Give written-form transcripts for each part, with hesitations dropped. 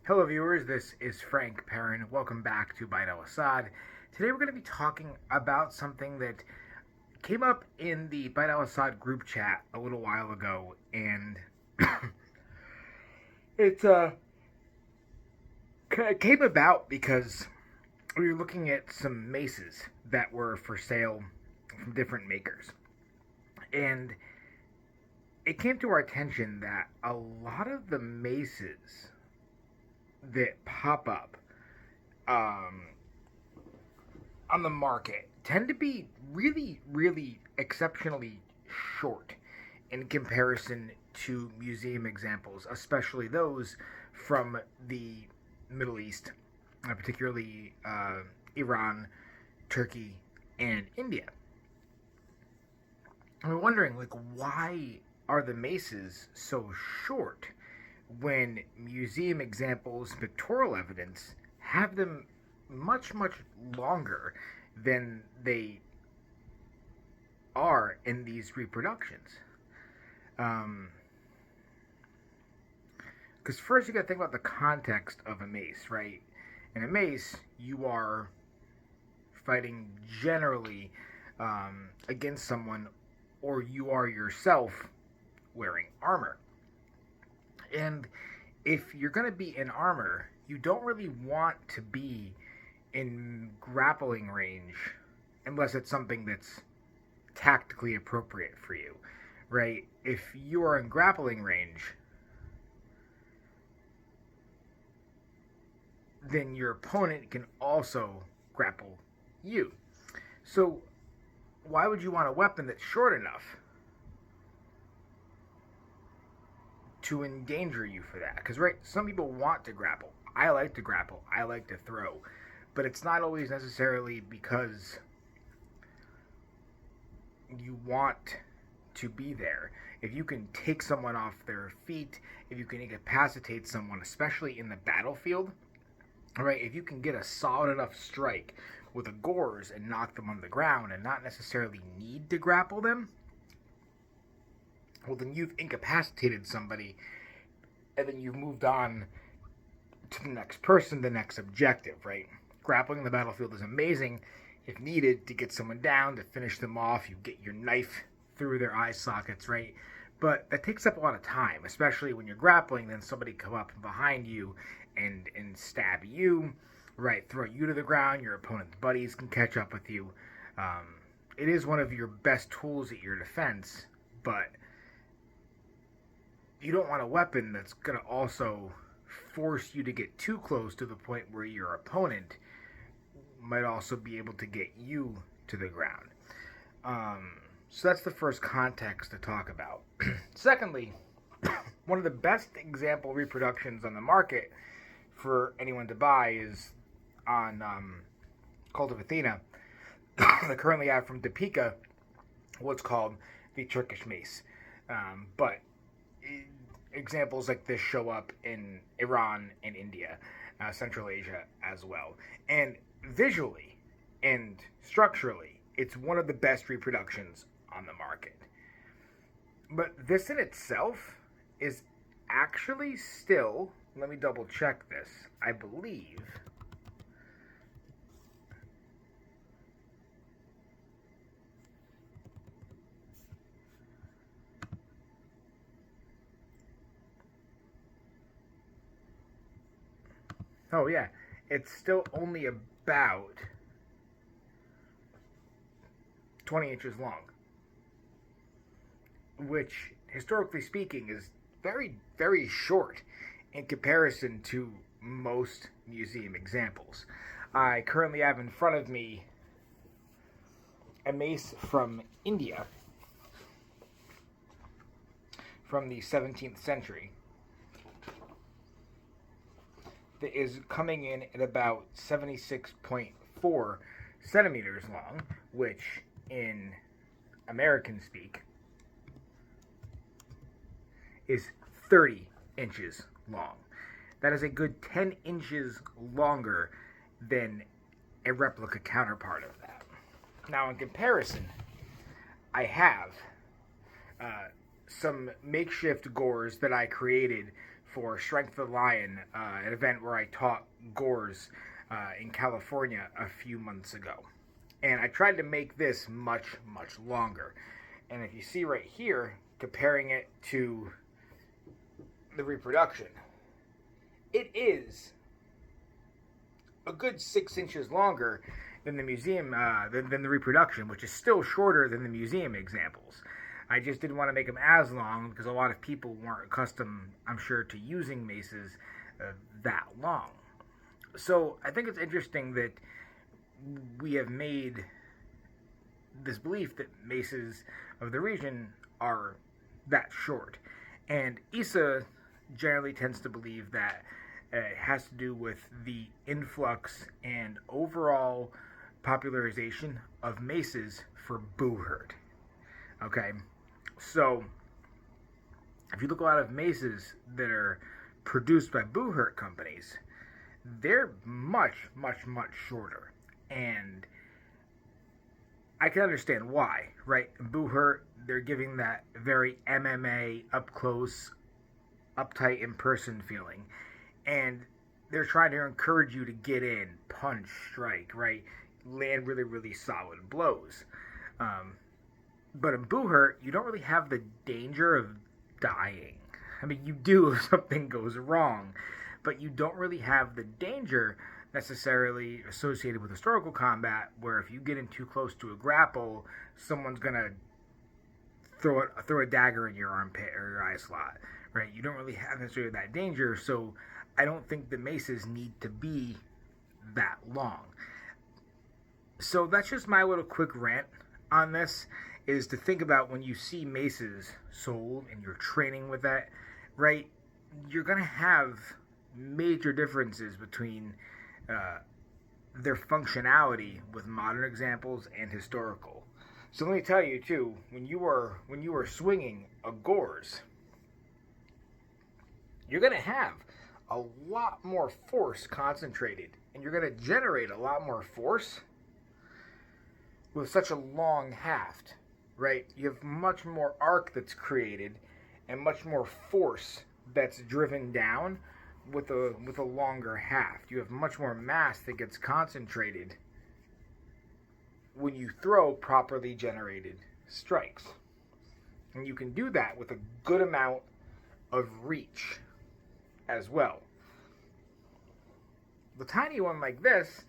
Hello, viewers. This is Frank Perrin. Welcome back to Bite Al-Asad. Today, we're going to be talking about something that came up in the Bite Al-Asad group chat a little while ago, and it came about because we were looking at some maces that were for sale from different makers, and it came to our attention that a lot of the maces that pop up um, on the market tend to be really, really exceptionally short in comparison to museum examples, especially those from the Middle East, particularly Iran, Turkey, and India. And we're wondering, like, why are the maces so short when museum examples, pictorial evidence, have them much, much longer than they are in these reproductions? Because first you got to think about the context of a mace, right? In a mace, you are fighting generally against someone, or you are yourself wearing armor. And if you're going to be in armor, you don't really want to be in grappling range unless it's something that's tactically appropriate for you, right? If you are in grappling range, then your opponent can also grapple you. So, why would you want a weapon that's short enough to endanger you for that? Because, right, some people want to grapple. I like to grapple. I like to throw. But it's not always necessarily because you want to be there. If you can take someone off their feet, if you can incapacitate someone, especially in the battlefield, right, if you can get a solid enough strike with a gores and knock them on the ground and not necessarily need to grapple them, well, then you've incapacitated somebody, and then you've moved on to the next person, the next objective, right? Grappling in the battlefield is amazing if needed to get someone down, to finish them off. You get your knife through their eye sockets, right? But that takes up a lot of time, especially when you're grappling. Then somebody come up behind you and stab you, right? Throw you to the ground. Your opponent's buddies can catch up with you. It is one of your best tools at your defense, but you don't want a weapon that's going to also force you to get too close to the point where your opponent might also be able to get you to the ground. So that's the first context to talk about. Secondly, one of the best example reproductions on the market for anyone to buy is on Cult of Athena. They currently have from Topeka what's called the Turkish mace. But examples like this show up in Iran and India, Central Asia as well. And visually and structurally, it's one of the best reproductions on the market. But this in itself is actually still, let me double check this, I believe, oh yeah, it's still only about 20 inches long, which, historically speaking, is very, very short in comparison to most museum examples. I currently have in front of me a mace from India from the 17th century that is coming in at about 76.4 centimeters long, which in American speak is 30 inches long. That is a good 10 inches longer than a replica counterpart of that. Now, in comparison, I have some makeshift gores that I created for Strength of the Lion, an event where I taught gores in California a few months ago. And I tried to make this much, much longer. And if you see right here, comparing it to the reproduction, it is a good 6 inches longer than the museum, than the reproduction, which is still shorter than the museum examples. I just didn't want to make them as long because a lot of people weren't accustomed, I'm sure, to using maces that long. So I think it's interesting that we have made this belief that maces of the region are that short. And Issa generally tends to believe that it has to do with the influx and overall popularization of maces for boo-hurt. Okay, so if you look at a lot of maces that are produced by boo-hurt companies, they're much, much, much shorter. And I can understand why, right? Boo-hurt, they're giving that very MMA, up close, uptight, in-person feeling. And they're trying to encourage you to get in, punch, strike, right? Land really, really solid blows. But in boo-hurt, you don't really have the danger of dying. I mean, you do if something goes wrong, but you don't really have the danger necessarily associated with historical combat, where if you get in too close to a grapple, someone's gonna throw a dagger in your armpit or your eye slot, right? You don't really have necessarily that danger, so I don't think the maces need to be that long. So that's just my little quick rant on this, is to think about when you see maces sold and you're training with that, right? You're gonna have major differences between their functionality with modern examples and historical. So let me tell you too, when you are swinging a gores, you're going to have a lot more force concentrated, and you're going to generate a lot more force with such a long haft, right? You have much more arc that's created and much more force that's driven down with a longer haft. You have much more mass that gets concentrated when you throw properly generated strikes. And you can do that with a good amount of reach as well. The tiny one like this,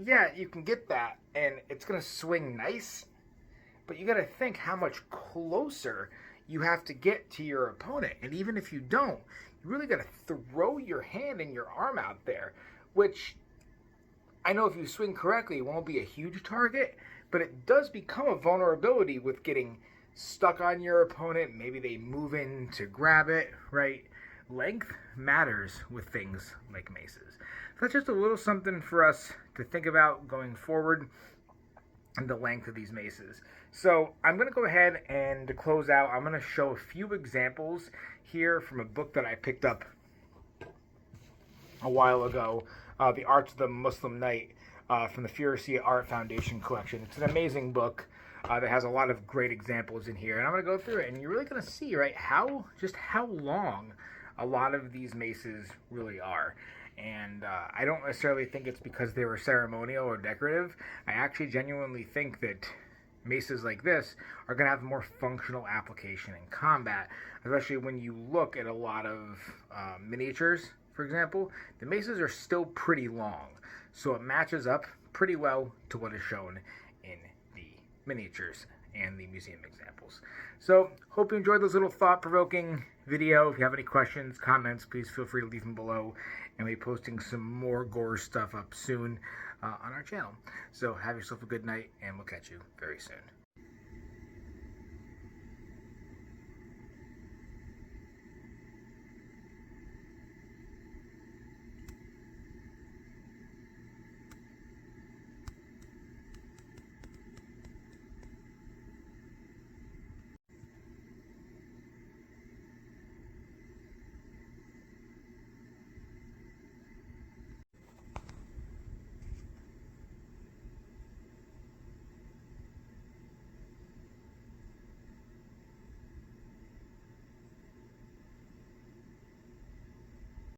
yeah, you can get that and it's going to swing nice, but you got to think how much closer you have to get to your opponent. And even if you don't, you really got to throw your hand and your arm out there, which I know if you swing correctly, it won't be a huge target, but it does become a vulnerability with getting stuck on your opponent. Maybe they move in to grab it, right? Length matters with things like maces. So that's just a little something for us to think about going forward, and the length of these maces. So I'm going to go ahead and to close out, I'm going to show a few examples here from a book that I picked up a while ago, The Arts of the Muslim Knight, from the Furussia Art Foundation collection. It's an amazing book that has a lot of great examples in here, and I'm going to go through it, and you're really going to see, right, how long a lot of these maces really are. And I don't necessarily think it's because they were ceremonial or decorative. I actually genuinely think that maces like this are going to have more functional application in combat, especially when you look at a lot of miniatures, for example. The maces are still pretty long, so it matches up pretty well to what is shown in the miniatures and the museum examples. So, hope you enjoyed this little thought-provoking video. If you have any questions, comments, please feel free to leave them below. And we'll be posting some more gore stuff up soon on our channel. So, have yourself a good night, and we'll catch you very soon.